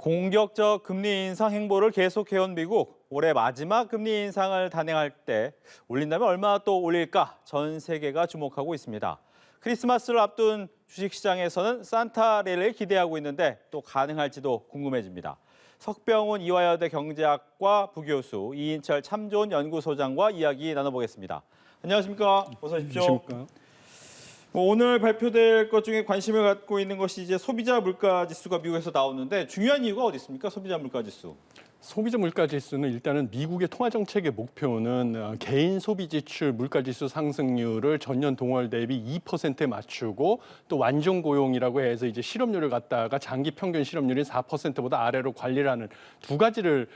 공격적 금리 인상 행보를 계속해온 미국, 올해 마지막 금리 인상을 단행할 때 올린다면 얼마 또 올릴까 전 세계가 주목하고 있습니다. 크리스마스를 앞둔 주식시장에서는 산타레를 기대하고 있는데 또 가능할지도 궁금해집니다. 석병훈 이화여대 경제학과 부교수, 이인철 참좋은 연구소장과 이야기 나눠보겠습니다. 안녕하십니까? 어서 오십시오. 안녕하십니까? 오늘 발표될 것 중에 관심을 갖고 있는 것이 이제 소비자 물가 지수가 미국에서 나오는데 중요한 이유가 어디 있습니까? 소비자 물가 지수. 소비자 물가 지수는 일단은 미국의 통화 정책의 목표는 개인 소비 지출 물가 지수 상승률을 전년 동월 대비 2%에 맞추고 또 완전 고용이라고 해서 이제 실업률을 갖다가 장기 평균 실업률이 4%보다 아래로 관리를 하는 두 가지를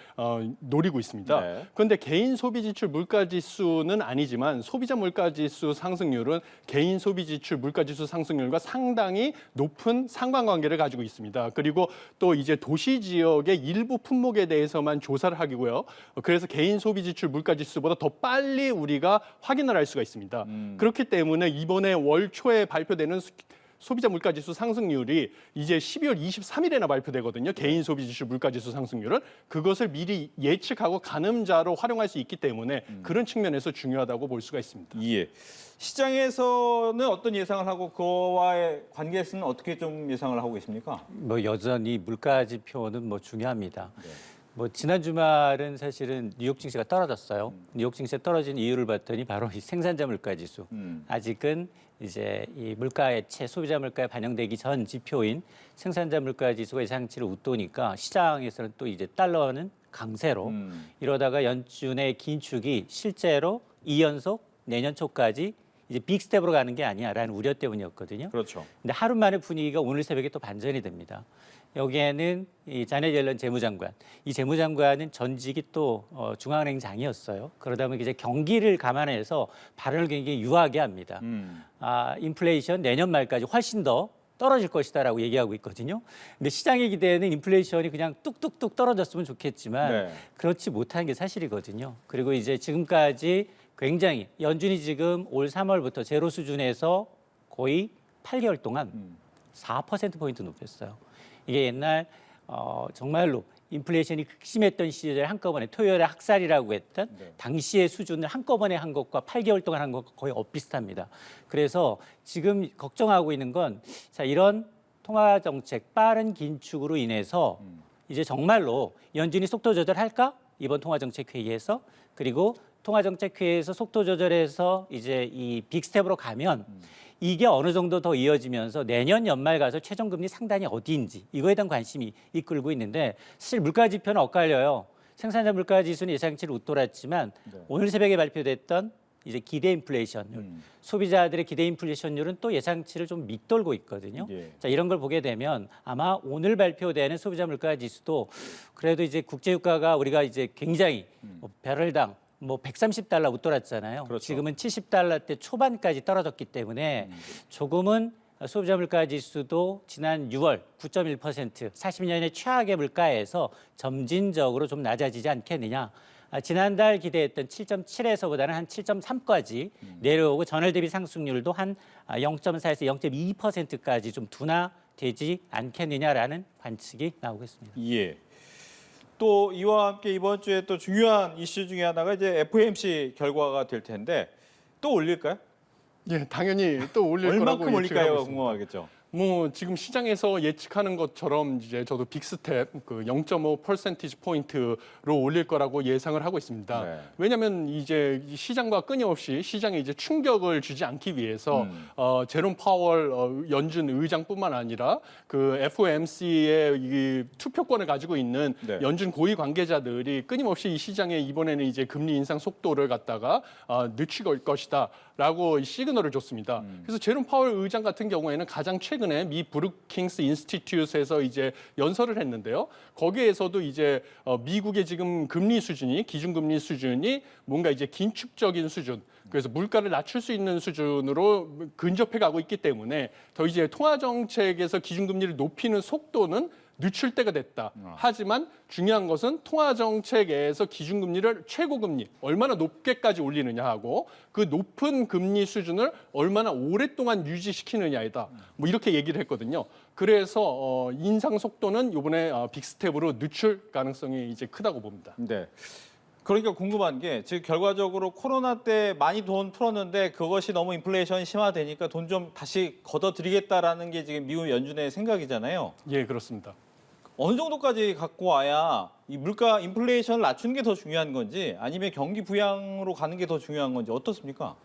노리고 있습니다. 네. 그런데 개인 소비 지출 물가 지수는 아니지만 소비자 물가 지수 상승률은 개인 소비 지출 물가 지수 상승률과 상당히 높은 상관관계를 가지고 있습니다. 그리고 또 이제 도시 지역의 일부 품목에 대해서만 조사를 하기고요. 그래서 개인 소비 지출 물가 지수보다 더 빨리 우리가 확인을 할 수가 있습니다. 그렇기 때문에 이번에 월 초에 발표되는 소비자 물가 지수 상승률이 이제 12월 23일에나 발표되거든요. 개인 소비 지출 물가 지수 상승률은 그것을 미리 예측하고 가늠자로 활용할 수 있기 때문에 그런 측면에서 중요하다고 볼 수가 있습니다. 예. 시장에서는 어떤 예상을 하고 그와의 관계에서는 어떻게 좀 예상을 하고 계십니까? 여전히 물가 지표는 중요합니다. 네. 지난 주말은 사실은 뉴욕 증시가 떨어졌어요. 뉴욕 증시가 떨어진 이유를 봤더니 바로 이 생산자 물가 지수. 아직은 이제 이 물가의 소비자 물가에 반영되기 전 지표인 생산자 물가 지수가 예상치를 웃도니까 시장에서는 또 이제 달러는 강세로 이러다가 연준의 긴축이 실제로 2연속 내년 초까지 이제 빅스텝으로 가는 게 아니야라는 우려 때문이었거든요. 그렇죠. 근데 하루 만에 분위기가 오늘 새벽에 또 반전이 됩니다. 여기에는 이 자넷 옐런 재무장관, 이 재무장관은 전직이 또 중앙은행장이었어요. 그러다 보니 이제 경기를 감안해서 발언을 굉장히 유하게 합니다. 인플레이션 내년 말까지 훨씬 더 떨어질 것이다라고 얘기하고 있거든요. 근데 시장의 기대는 인플레이션이 그냥 뚝뚝뚝 떨어졌으면 좋겠지만 네. 그렇지 못한 게 사실이거든요. 그리고 이제 지금까지 굉장히 연준이 지금 올 3월부터 제로 수준에서 거의 8개월 동안 4%포인트 높였어요. 이게 옛날 정말로 인플레이션이 극심했던 시절에 한꺼번에 토요일에 학살이라고 했던 당시의 수준을 한꺼번에 한 것과 8개월 동안 한 것과 거의 엇비슷합니다. 그래서 지금 걱정하고 있는 건 이런 통화 정책 빠른 긴축으로 인해서 이제 정말로 연준이 속도 조절할까? 이번 통화 정책 회의에서 그리고 통화 정책 회의에서 속도 조절해서 이제 이 빅스텝으로 가면 이게 어느 정도 더 이어지면서 내년 연말 가서 최종금리 상단이 어디인지 이거에 대한 관심이 이끌고 있는데 사실 물가 지표는 엇갈려요. 생산자 물가 지수는 예상치를 웃돌았지만 오늘 새벽에 발표됐던 이제 기대 인플레이션율, 소비자들의 기대 인플레이션율은 또 예상치를 좀 밑돌고 있거든요. 예. 자, 이런 걸 보게 되면 아마 오늘 발표되는 소비자 물가 지수도 그래도 이제 국제 유가가 우리가 이제 굉장히 배럴당 130달러 웃돌았잖아요. 그렇죠. 지금은 70달러대 초반까지 떨어졌기 때문에 조금은 소비자 물가 지수도 지난 6월 9.1% 40년의 최악의 물가에서 점진적으로 좀 낮아지지 않겠느냐. 지난달 기대했던 7.7에서보다는 한 7.3까지 내려오고 전월 대비 상승률도 한 0.4에서 0.2%까지 좀 둔화되지 않겠느냐라는 관측이 나오고 있습니다. 예. 또 이와 함께 이번 주에 또 중요한 이슈 중에 하나가 이제 FOMC 결과가 될 텐데 또 올릴까요? 예, 당연히 또 올릴 거라고 얼마큼 예측하고 올릴까요? 있습니다. 궁금하겠죠. 지금 시장에서 예측하는 것처럼 이제 저도 빅스텝 0.5 퍼센티지 포인트로 올릴 거라고 예상을 하고 있습니다. 네. 왜냐하면 이제 시장과 끊임없이 시장에 이제 충격을 주지 않기 위해서 제롬 파월 연준 의장뿐만 아니라 그 FOMC의 이 투표권을 가지고 있는 네. 연준 고위 관계자들이 끊임없이 이 시장에 이번에는 이제 금리 인상 속도를 갖다가 늦출 것이다라고 시그널을 줬습니다. 그래서 제롬 파월 의장 같은 경우에는 가장 최근에 미 브루킹스 인스티튜트에서 이제 연설을 했는데요. 거기에서도 이제 미국의 지금 금리 수준이 기준금리 수준이 뭔가 이제 긴축적인 수준, 그래서 물가를 낮출 수 있는 수준으로 근접해 가고 있기 때문에 더 이제 통화 정책에서 기준금리를 높이는 속도는 늦출 때가 됐다. 하지만 중요한 것은 통화정책에서 기준금리를 최고금리 얼마나 높게까지 올리느냐 하고 그 높은 금리 수준을 얼마나 오랫동안 유지시키느냐이다. 뭐 이렇게 얘기를 했거든요. 그래서 인상 속도는 이번에 빅스텝으로 늦출 가능성이 이제 크다고 봅니다. 네. 그러니까 궁금한 게 지금 결과적으로 코로나 때 많이 돈 풀었는데 그것이 너무 인플레이션이 심화되니까 돈 좀 다시 걷어들이겠다라는 게 지금 미국 연준의 생각이잖아요. 예, 그렇습니다. 어느 정도까지 갖고 와야 이 물가 인플레이션을 낮추는 게 더 중요한 건지 아니면 경기 부양으로 가는 게 더 중요한 건지 어떻습니까?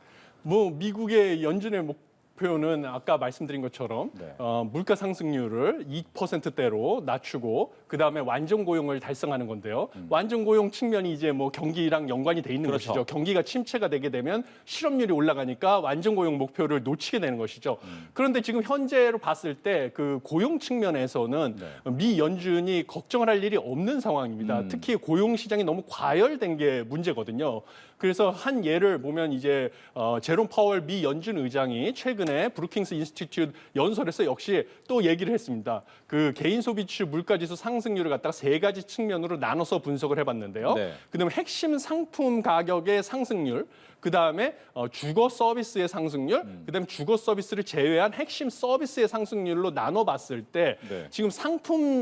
뭐 미국의 연준의 목표는 아까 말씀드린 것처럼 네. 물가 상승률을 2%대로 낮추고 그다음에 완전 고용을 달성하는 건데요. 완전 고용 측면이 이제 뭐 경기랑 연관이 돼 있는 그렇죠. 것이죠. 경기가 침체가 되게 되면 실업률이 올라가니까 완전 고용 목표를 놓치게 되는 것이죠. 그런데 지금 현재로 봤을 때 그 고용 측면에서는 미 연준이 걱정을 할 일이 없는 상황입니다. 특히 고용 시장이 너무 과열된 게 문제거든요. 그래서 한 예를 보면 이제 제롬 파월 미 연준 의장이 최근에 브루킹스 인스티튜트 연설에서 역시 또 얘기를 했습니다. 그 개인 소비치 물가지수 상승률을 갖다가 세 가지 측면으로 나눠서 분석을 해봤는데요. 네. 그다음에 핵심 상품 가격의 상승률, 그다음에 주거 서비스의 상승률, 그다음에 주거 서비스를 제외한 핵심 서비스의 상승률로 나눠봤을 때 네. 지금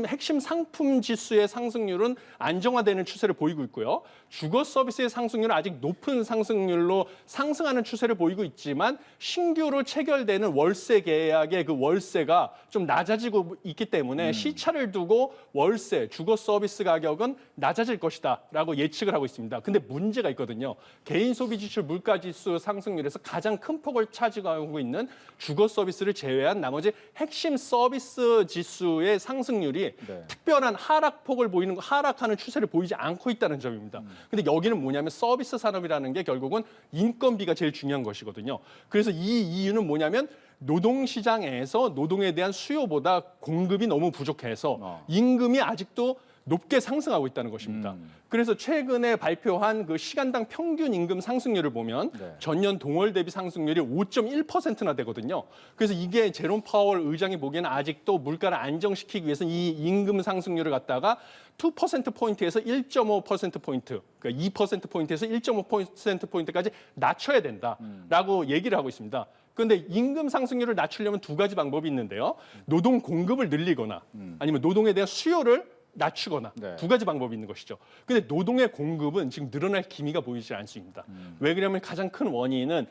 핵심 상품 지수의 상승률은 안정화되는 추세를 보이고 있고요. 주거 서비스의 상승률은 아직 높은 상승률로 상승하는 추세를 보이고 있지만 신규로 체결되는 월세 계약의 그 월세가 좀 낮아지고 있기 때문에 시차를 두고 월세, 주거 서비스 가격은 낮아질 것이다라고 예측을 하고 있습니다. 근데 문제가 있거든요. 개인 소비 지출 물가지수 상승률에서 가장 큰 폭을 차지하고 있는 주거 서비스를 제외한 나머지 핵심 서비스 지수의 상승률이 네. 특별한 하락폭을 보이는 하락하는 추세를 보이지 않고 있다는 점입니다. 근데 여기는 뭐냐면 서비스 산업이라는 게 결국은 인건비가 제일 중요한 것이거든요. 그래서 이 이유는 뭐냐면 노동시장에서 노동에 대한 수요보다 공급이 너무 부족해서 임금이 아직도 높게 상승하고 있다는 것입니다. 그래서 최근에 발표한 그 시간당 평균 임금 상승률을 보면 네. 전년 전년 동월 대비 상승률이 5.1%나 되거든요. 그래서 이게 제롬 파월 의장이 보기에는 아직도 물가를 안정시키기 위해서 이 임금 상승률을 갖다가 2%포인트에서 1.5%포인트, 그러니까 2%포인트에서 1.5%포인트까지 낮춰야 된다라고 얘기를 하고 있습니다. 그런데 임금 상승률을 낮추려면 두 가지 방법이 있는데요. 노동 공급을 늘리거나 아니면 노동에 대한 수요를 낮추거나 네. 두 가지 방법이 있는 것이죠. 근데 노동의 공급은 지금 늘어날 기미가 보이지 않습니다. 왜 그러냐면 가장 큰 원인은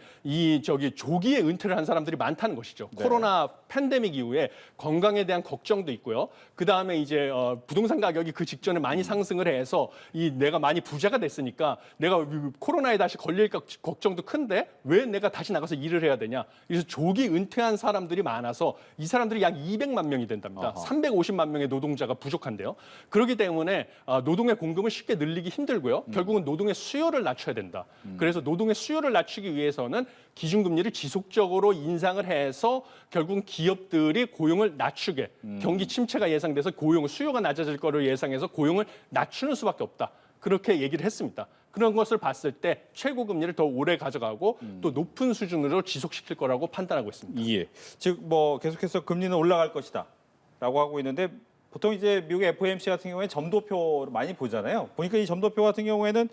조기에 은퇴를 한 사람들이 많다는 것이죠. 네. 코로나 팬데믹 이후에 건강에 대한 걱정도 있고요. 그 다음에 이제 부동산 가격이 그 직전에 많이 상승을 해서 내가 많이 부자가 됐으니까 내가 코로나에 다시 걸릴까 걱정도 큰데 왜 내가 다시 나가서 일을 해야 되냐. 그래서 조기 은퇴한 사람들이 많아서 이 사람들이 약 200만 명이 된답니다. 아하. 350만 명의 노동자가 부족한데요. 그렇기 때문에 노동의 공급을 쉽게 늘리기 힘들고요. 결국은 노동의 수요를 낮춰야 된다. 그래서 노동의 수요를 낮추기 위해서는 기준금리를 지속적으로 인상을 해서 결국은 기업들이 고용을 낮추게 경기 침체가 예상돼서 수요가 낮아질 거를 예상해서 고용을 낮추는 수밖에 없다. 그렇게 얘기를 했습니다. 그런 것을 봤을 때 최고금리를 더 오래 가져가고 또 높은 수준으로 지속시킬 거라고 판단하고 있습니다. 예. 즉 뭐 계속해서 금리는 올라갈 것이다라고 하고 있는데 보통 이제 미국 FOMC 같은 경우에 점도표를 많이 보잖아요. 보니까 이 점도표 같은 경우에는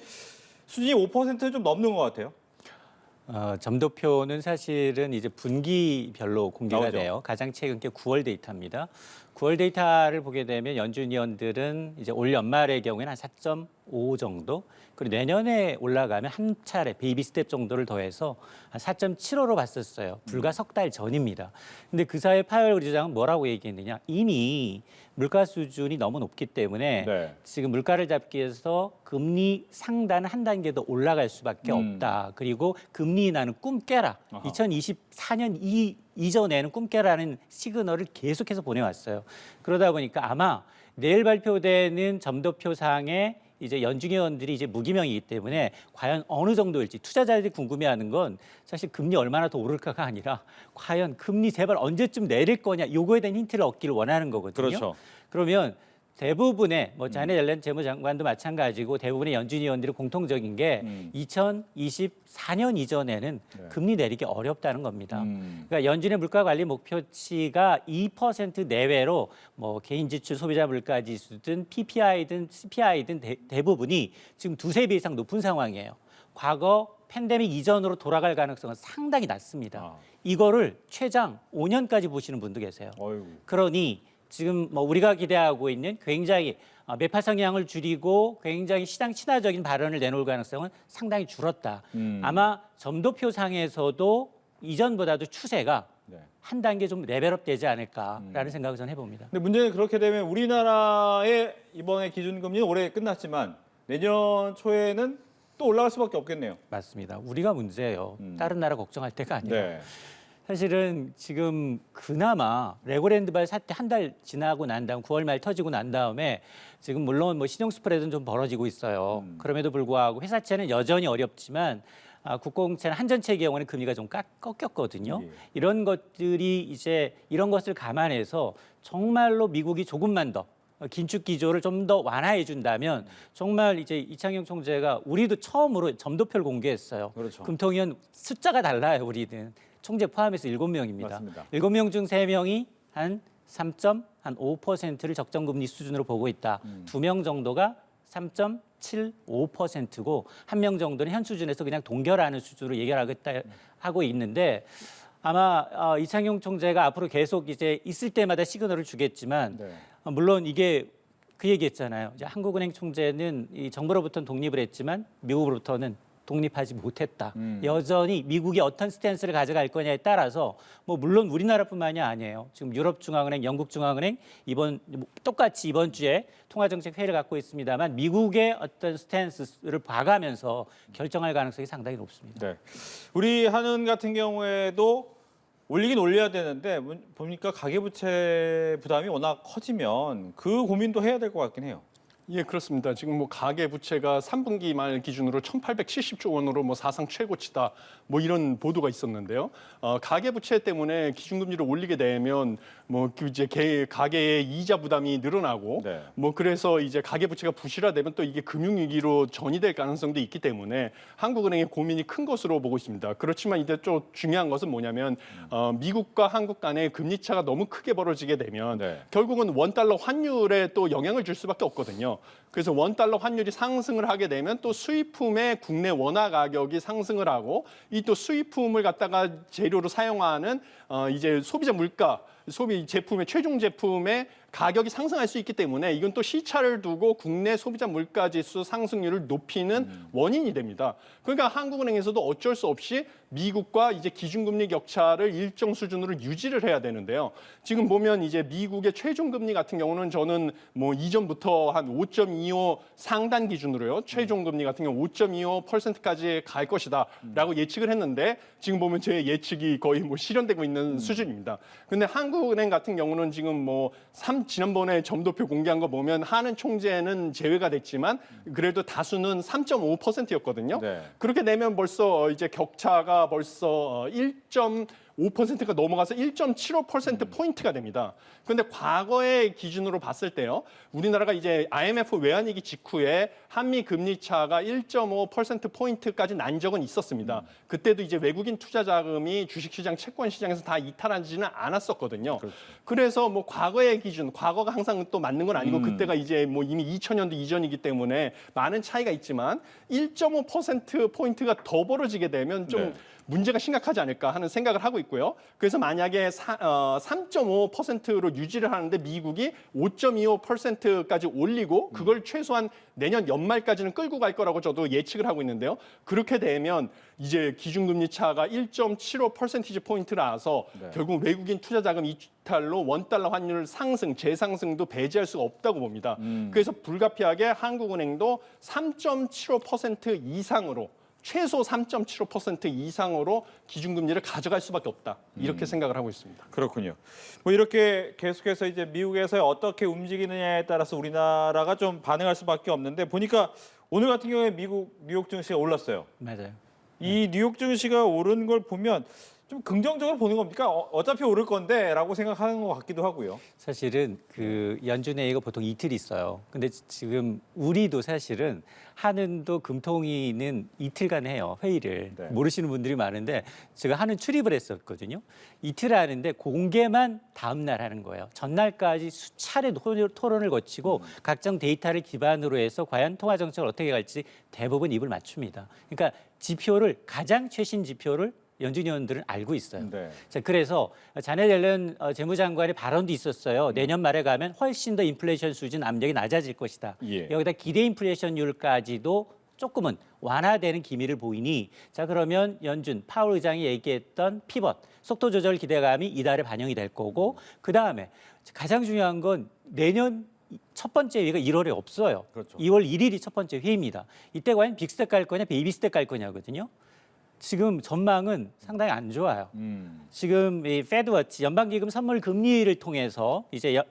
수준이 5%는 좀 넘는 것 같아요. 점도표는 사실은 이제 분기별로 공개가 나오죠. 돼요. 가장 최근 게 9월 데이터입니다. 9월 데이터를 보게 되면 연준 위원들은 이제 올 연말의 경우에는 한 4.5 정도, 그리고 내년에 올라가면 한 차례 베이비 스텝 정도를 더해서 한 4.75로 봤었어요. 불과 석 달 전입니다. 근데 그 사이에 파월 의장은 뭐라고 얘기했느냐? 이미 물가 수준이 너무 높기 때문에 네. 지금 물가를 잡기 위해서 금리 상단은 한 단계 더 올라갈 수밖에 없다. 그리고 금리 인하는 꿈 깨라. 아하. 2024년 이전에는 꿈 깨라는 시그널을 계속해서 보내왔어요. 그러다 보니까 아마 내일 발표되는 점도표상에 이제 연준위원들이 이제 무기명이기 때문에 과연 어느 정도일지 투자자들이 궁금해하는 건 사실 금리 얼마나 더 오를까가 아니라 과연 금리 제발 언제쯤 내릴 거냐 요거에 대한 힌트를 얻기를 원하는 거거든요. 그렇죠. 그러면 대부분의 뭐 자네 옐렌 재무장관도 마찬가지고 대부분의 연준 위원들이 공통적인 게 2024년 이전에는 금리 내리기 어렵다는 겁니다. 그러니까 연준의 물가 관리 목표치가 2% 내외로 뭐 개인 지출 소비자 물가 지수든 PPI든 CPI든 대부분이 지금 두세 배 이상 높은 상황이에요. 과거 팬데믹 이전으로 돌아갈 가능성은 상당히 낮습니다. 이거를 최장 5년까지 보시는 분도 계세요. 어이구. 그러니 지금 뭐 우리가 기대하고 있는 굉장히 매파 성향을 줄이고 굉장히 시장 친화적인 발언을 내놓을 가능성은 상당히 줄었다. 아마 점도표 상에서도 이전보다도 추세가 네. 한 단계 좀 레벨업 되지 않을까라는 생각을 저는 해봅니다. 근데 문제는 그렇게 되면 우리나라의 이번에 기준금리는 올해 끝났지만 내년 초에는 또 올라갈 수밖에 없겠네요. 맞습니다. 우리가 문제예요. 다른 나라 걱정할 때가 아니라. 네. 사실은 지금 그나마 레고랜드발 사태 한 달 지나고 난 다음 9월 말 터지고 난 다음에 지금 물론 뭐 신용 스프레드는 좀 벌어지고 있어요. 그럼에도 불구하고 회사채는 여전히 어렵지만 국공채나 한전채의 경우는 금리가 좀 꺾였거든요. 예. 이런 것들이 이제 이런 것을 감안해서 정말로 미국이 조금만 더 긴축 기조를 좀 더 완화해 준다면 정말 이제 이창용 총재가 우리도 처음으로 점도표를 공개했어요. 그렇죠. 금통위원 숫자가 달라요. 우리는. 총재 포함해서 7명입니다. 맞습니다. 7명 중 3명이 한 3.5%를 적정금리 수준으로 보고 있다. 2명 정도가 3.75%고 1명 정도는 현 수준에서 그냥 동결하는 수준으로 얘기하겠다 하고 있는데 아마 이창용 총재가 앞으로 계속 이제 있을 때마다 시그널을 주겠지만 네. 물론 이게 그 얘기했잖아요. 이제 한국은행 총재는 이 정부로부터는 독립을 했지만 미국으로부터는 독립하지 못했다. 여전히 미국이 어떤 스탠스를 가져갈 거냐에 따라서 뭐 물론 우리나라뿐만이 아니에요. 지금 유럽중앙은행, 영국중앙은행 똑같이 이번 주에 통화정책 회의를 갖고 있습니다만 미국의 어떤 스탠스를 봐가면서 결정할 가능성이 상당히 높습니다. 네. 우리 한은 같은 경우에도 올리긴 올려야 되는데 보니까 가계부채 부담이 워낙 커지면 그 고민도 해야 될 것 같긴 해요. 예, 그렇습니다. 지금 뭐 가계 부채가 3분기 말 기준으로 1,870조 원으로 뭐 사상 최고치다. 뭐 이런 보도가 있었는데요. 가계 부채 때문에 기준금리를 올리게 되면 뭐 이제 가계의 이자 부담이 늘어나고 네. 뭐 그래서 이제 가계 부채가 부실화되면 또 이게 금융 위기로 전이될 가능성도 있기 때문에 한국은행의 고민이 큰 것으로 보고 있습니다. 그렇지만 이제 좀 중요한 것은 뭐냐면 미국과 한국 간의 금리 차가 너무 크게 벌어지게 되면 네. 결국은 원달러 환율에 또 영향을 줄 수밖에 없거든요. 그래서 원달러 환율이 상승을 하게 되면 또 수입품의 국내 원화 가격이 상승을 하고 이 또 수입품을 갖다가 재료로 사용하는 이제 소비자 물가, 소비 제품의 최종 제품의 가격이 상승할 수 있기 때문에 이건 또 시차를 두고 국내 소비자 물가 지수 상승률을 높이는 원인이 됩니다. 그러니까 한국은행에서도 어쩔 수 없이 미국과 이제 기준금리 격차를 일정 수준으로 유지를 해야 되는데요. 지금 보면 이제 미국의 최종 금리 같은 경우는 저는 뭐 이전부터 한 5.25 상단 기준으로요. 최종 금리 같은 경우 5.25%까지 갈 것이다라고 예측을 했는데 지금 보면 제 예측이 거의 뭐 실현되고 있는 수준입니다. 근데 한국은행 같은 경우는 지금 뭐 지난번에 점도표 공개한 거 보면 한은 총재는 제외가 됐지만 그래도 다수는 3.5%였거든요. 네. 그렇게 되면 벌써 이제 격차가 벌써 1.5%가 넘어가서 1.75% 포인트가 됩니다. 그런데 과거의 기준으로 봤을 때요. 우리나라가 이제 IMF 외환위기 직후에 한미 금리 차가 1.5% 포인트까지 난 적은 있었습니다. 그때도 이제 외국인 투자 자금이 주식시장, 채권시장에서 다 이탈하지는 않았었거든요. 그렇죠. 그래서 뭐 과거의 기준, 과거가 항상 또 맞는 건 아니고 그때가 이제 뭐 이미 2000년도 이전이기 때문에 많은 차이가 있지만 1.5% 포인트가 더 벌어지게 되면 좀 네. 문제가 심각하지 않을까 하는 생각을 하고 있고요. 그래서 만약에 3.5%로 유지를 하는데 미국이 5.25%까지 올리고 그걸 최소한 내년 연말까지는 끌고 갈 거라고 저도 예측을 하고 있는데요. 그렇게 되면 이제 기준금리 차가 1.75% 포인트라서 네. 결국 외국인 투자 자금 이탈로 원달러 환율 상승, 재상승도 배제할 수가 없다고 봅니다. 그래서 불가피하게 한국은행도 3.75% 이상으로 최소 3.75% 이상으로 기준금리를 가져갈 수밖에 없다. 이렇게 생각을 하고 있습니다. 그렇군요. 뭐 이렇게 계속해서 이제 미국에서 어떻게 움직이느냐에 따라서 우리나라가 좀 반응할 수밖에 없는데 보니까 오늘 같은 경우에 미국 뉴욕 증시가 올랐어요. 맞아요. 이 뉴욕 증시가 오른 걸 보면 좀 긍정적으로 보는 겁니까? 어차피 오를 건데라고 생각하는 것 같기도 하고요. 사실은 그 연준회의가 보통 이틀 있어요. 근데 지금 우리도 사실은 한은도 금통위는 이틀간 해요, 회의를. 네. 모르시는 분들이 많은데 제가 한은 출입을 했었거든요. 이틀 하는데 공개만 다음 날 하는 거예요. 전날까지 수차례 토론을 거치고 각종 데이터를 기반으로 해서 과연 통화 정책을 어떻게 갈지 대부분 입을 맞춥니다. 그러니까 지표를 가장 최신 지표를 연준 위원들은 알고 있어요. 네. 자, 그래서 자넷 옐런 재무장관의 발언도 있었어요. 내년 말에 가면 훨씬 더 인플레이션 수준 압력이 낮아질 것이다. 예. 여기다 기대 인플레이션율까지도 조금은 완화되는 기미를 보이니 자 그러면 연준 파월 의장이 얘기했던 피벗 속도 조절 기대감이 이달에 반영이 될 거고 그 다음에 가장 중요한 건 내년 첫 번째 회의가 1월에 없어요. 그렇죠. 2월 1일이 첫 번째 회의입니다. 이때 과연 빅스텝 갈 거냐 베이비 스텝 갈 거냐거든요. 지금 전망은 상당히 안 좋아요. 지금 이 페드워치 연방기금 선물 금리를 통해서 이제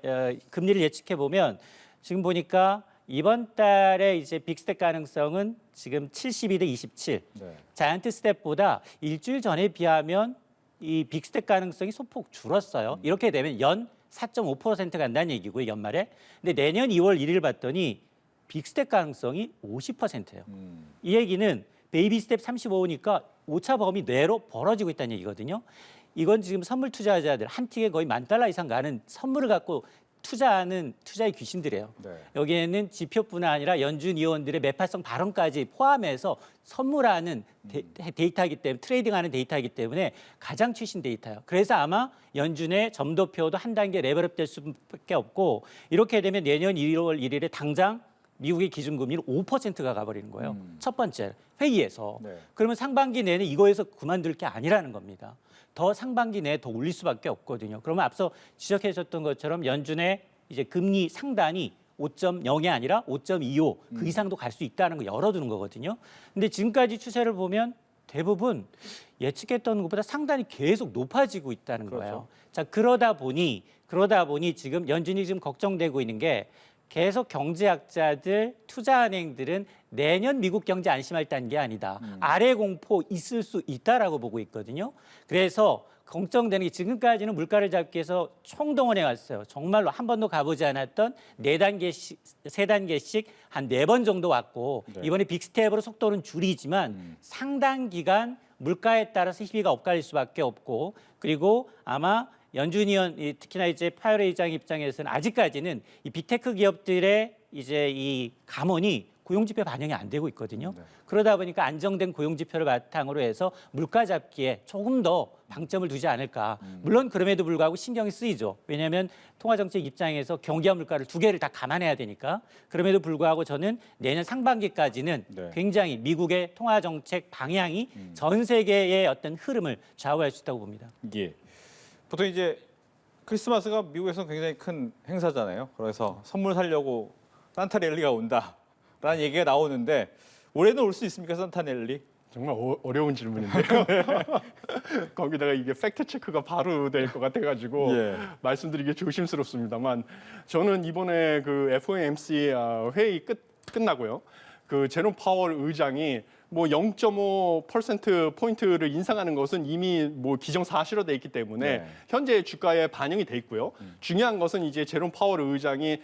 금리를 예측해 보면 지금 보니까 이번 달에 이제 빅스텝 가능성은 지금 72대 27. 네. 자이언트 스텝보다 일주일 전에 비하면 이 빅스텝 가능성이 소폭 줄었어요. 이렇게 되면 연 4.5% 간다는 얘기고요, 연말에. 근데 내년 2월 1일 봤더니 빅스텝 가능성이 50%예요. 이 얘기는 베이비 스텝 35니까 오차 범위 내로 벌어지고 있다는 얘기거든요. 이건 지금 선물 투자자들 한 틱에 거의 $10,000 이상 가는 선물을 갖고 투자하는 투자의 귀신들이에요. 네. 여기에는 지표뿐 아니라 연준 위원들의 매파성 발언까지 포함해서 선물하는 데이터이기 때문에 트레이딩하는 데이터이기 때문에 가장 최신 데이터예요. 그래서 아마 연준의 점도표도 한 단계 레벨업될 수밖에 없고 이렇게 되면 내년 1월 1일에 당장 미국의 기준금리는 5%가 가버리는 거예요. 첫 번째 회의에서. 네. 그러면 상반기 내내 이거에서 그만둘 게 아니라는 겁니다. 더 상반기 내에 더 올릴 수밖에 없거든요. 그러면 앞서 지적해 주셨던 것처럼 연준의 이제 금리 상단이 5.0이 아니라 5.25 그 이상도 갈 수 있다는 거 열어두는 거거든요. 근데 지금까지 추세를 보면 대부분 예측했던 것보다 상단이 계속 높아지고 있다는 그렇죠. 거예요. 자, 그러다 보니 지금 연준이 지금 걱정되고 있는 게 계속 경제학자들, 투자은행들은 내년 미국 경제 안심할 단계 아니다. 아래 공포 있을 수 있다라고 보고 있거든요. 그래서 걱정되는 게 지금까지는 물가를 잡기 위해서 총동원해 왔어요. 정말로 한 번도 가보지 않았던 4단계씩, 3단계씩 한 4번 정도 왔고 네. 이번에 빅스텝으로 속도는 줄이지만 상당 기간 물가에 따라서 희비가 엇갈릴 수밖에 없고 그리고 아마 연준 위원 특히나 이제 파월 의장 입장에서는 아직까지는 이 빅테크 기업들의 이제 이 감원이 고용지표에 반영이 안 되고 있거든요. 네. 그러다 보니까 안정된 고용지표를 바탕으로 해서 물가 잡기에 조금 더 방점을 두지 않을까. 물론 그럼에도 불구하고 신경이 쓰이죠. 왜냐하면 통화정책 입장에서 경기와 물가를 두 개를 다 감안해야 되니까. 그럼에도 불구하고 저는 내년 상반기까지는 네. 굉장히 미국의 통화정책 방향이 전 세계의 어떤 흐름을 좌우할 수 있다고 봅니다. 예. 보통 이제 크리스마스가 미국에서는 굉장히 큰 행사잖아요. 그래서 선물 사려고 산타 랠리가 온다라는 얘기가 나오는데 올해는 올 수 있습니까, 산타 랠리? 정말 어려운 질문인데요. 거기다가 이게 팩트 체크가 바로 될 것 같아가지고 예. 말씀드리기 조심스럽습니다만 저는 이번에 그 FOMC 회의 끝나고요. 그 제롬 파월 의장이 뭐 0.5% 포인트를 인상하는 것은 이미 뭐 기정사실화돼 있기 때문에 네. 현재 주가에 반영이 돼 있고요. 중요한 것은 이제 제롬 파월 의장이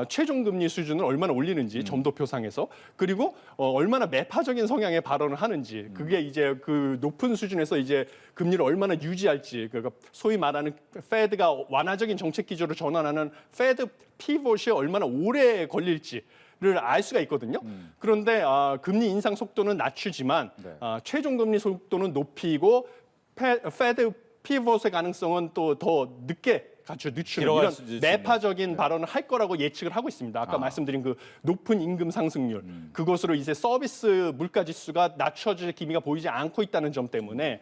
최종 금리 수준을 얼마나 올리는지 점도표상에서 그리고 얼마나 매파적인 성향의 발언을 하는지 그게 이제 그 높은 수준에서 이제 금리를 얼마나 유지할지 그러니까 소위 말하는 페드가 완화적인 정책 기조로 전환하는 페드 피벗이 얼마나 오래 걸릴지. 를 알 수가 있거든요. 그런데 금리 인상 속도는 낮추지만 네. 최종 금리 속도는 높이고 페드 피벗의 가능성은 또 더 늦게 늦추는 길어갈 이런 수도 있습니다. 매파적인 발언을 할 거라고 예측을 하고 있습니다. 아까 말씀드린 그 높은 임금 상승률 그것으로 이제 서비스 물가 지수가 낮춰질 기미가 보이지 않고 있다는 점 때문에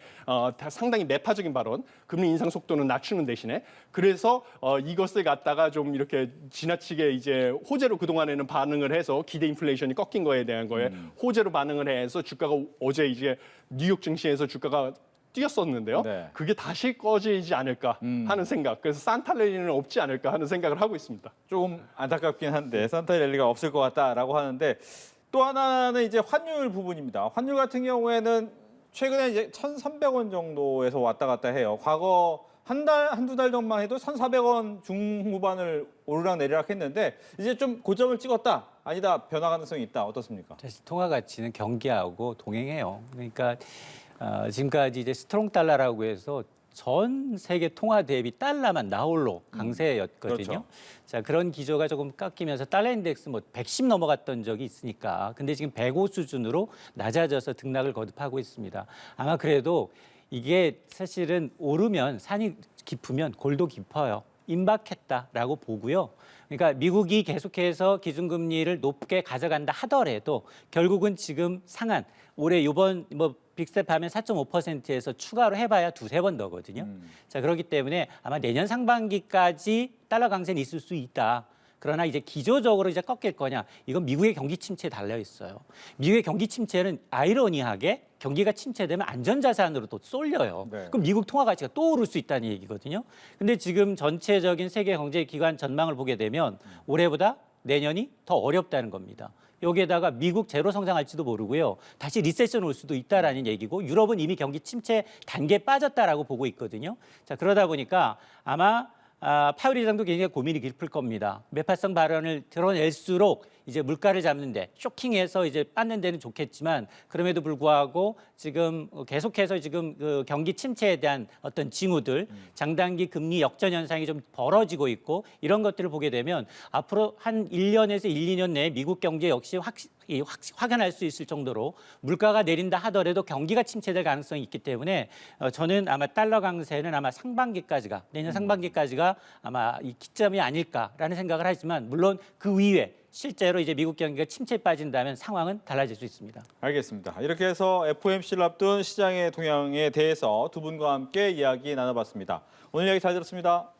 상당히 매파적인 발언, 금리 인상 속도는 낮추는 대신에 그래서 이것을 갖다가 좀 이렇게 지나치게 이제 호재로 그 동안에는 반응을 해서 기대 인플레이션이 꺾인 거에 대한 거에 호재로 반응을 해서 주가가 어제 이제 뉴욕 증시에서 주가가 뛰었었는데요. 네. 그게 다시 꺼지지 않을까 하는 생각. 그래서 산타 랠리는 없지 않을까 하는 생각을 하고 있습니다. 조금 안타깝긴 한데 산타 랠리가 없을 것 같다라고 하는데 또 하나는 이제 환율 부분입니다. 환율 같은 경우에는 최근에 이제 1,300원 정도에서 왔다 갔다 해요. 과거 한두 달 전만 해도 1,400원 중후반을 오르락내리락 했는데 이제 좀 고점을 찍었다. 아니다. 변화 가능성이 있다. 어떻습니까? 사실 통화 가치는 경기하고 동행해요. 그러니까 지금까지 이제 스트롱 달러라고 해서 전 세계 통화 대비 달러만 나홀로 강세였거든요. 그렇죠. 자, 그런 기조가 조금 깎이면서 달러 인덱스 뭐 110 넘어갔던 적이 있으니까. 근데 지금 105 수준으로 낮아져서 등락을 거듭하고 있습니다. 아마 그래도 이게 사실은 오르면 산이 깊으면 골도 깊어요. 임박했다라고 보고요. 그러니까 미국이 계속해서 기준금리를 높게 가져간다 하더라도 결국은 지금 상한 올해 이번 뭐 빅스텝 하면 4.5%에서 추가로 해봐야 두세 번 더거든요. 자, 그렇기 때문에 아마 내년 상반기까지 달러 강세는 있을 수 있다. 그러나 이제 기조적으로 이제 꺾일 거냐, 이건 미국의 경기 침체에 달려 있어요. 미국의 경기 침체는 아이러니하게 경기가 침체되면 안전자산으로 또 쏠려요. 네. 그럼 미국 통화 가치가 또 오를 수 있다는 얘기거든요. 근데 지금 전체적인 세계 경제 기관 전망을 보게 되면 올해보다 내년이 더 어렵다는 겁니다. 여기에다가 미국 제로 성장할지도 모르고요. 다시 리세션 올 수도 있다라는 얘기고, 유럽은 이미 경기 침체 단계에 빠졌다라고 보고 있거든요. 자, 그러다 보니까 아마 파월 의장도 굉장히 고민이 깊을 겁니다. 매파성 발언을 드러낼수록 이제 물가를 잡는데 쇼킹해서 이제 빠는 데는 좋겠지만, 그럼에도 불구하고 지금 계속해서 지금 그 경기 침체에 대한 어떤 징후들, 장단기 금리 역전 현상이 좀 벌어지고 있고, 이런 것들을 보게 되면 앞으로 한 1년에서 1, 2년 내에 미국 경제 역시 확연할 수 있을 정도로 물가가 내린다 하더라도 경기가 침체될 가능성이 있기 때문에 저는 아마 달러 강세는 아마 상반기까지가, 내년 상반기까지가 아마 이 기점이 아닐까라는 생각을 하지만, 물론 그 이후에 실제로 이제 미국 경기가 침체에 빠진다면 상황은 달라질 수 있습니다. 알겠습니다. 이렇게 해서 FOMC를 앞둔 시장의 동향에 대해서 두 분과 함께 이야기 나눠봤습니다. 오늘 이야기 잘 들었습니다.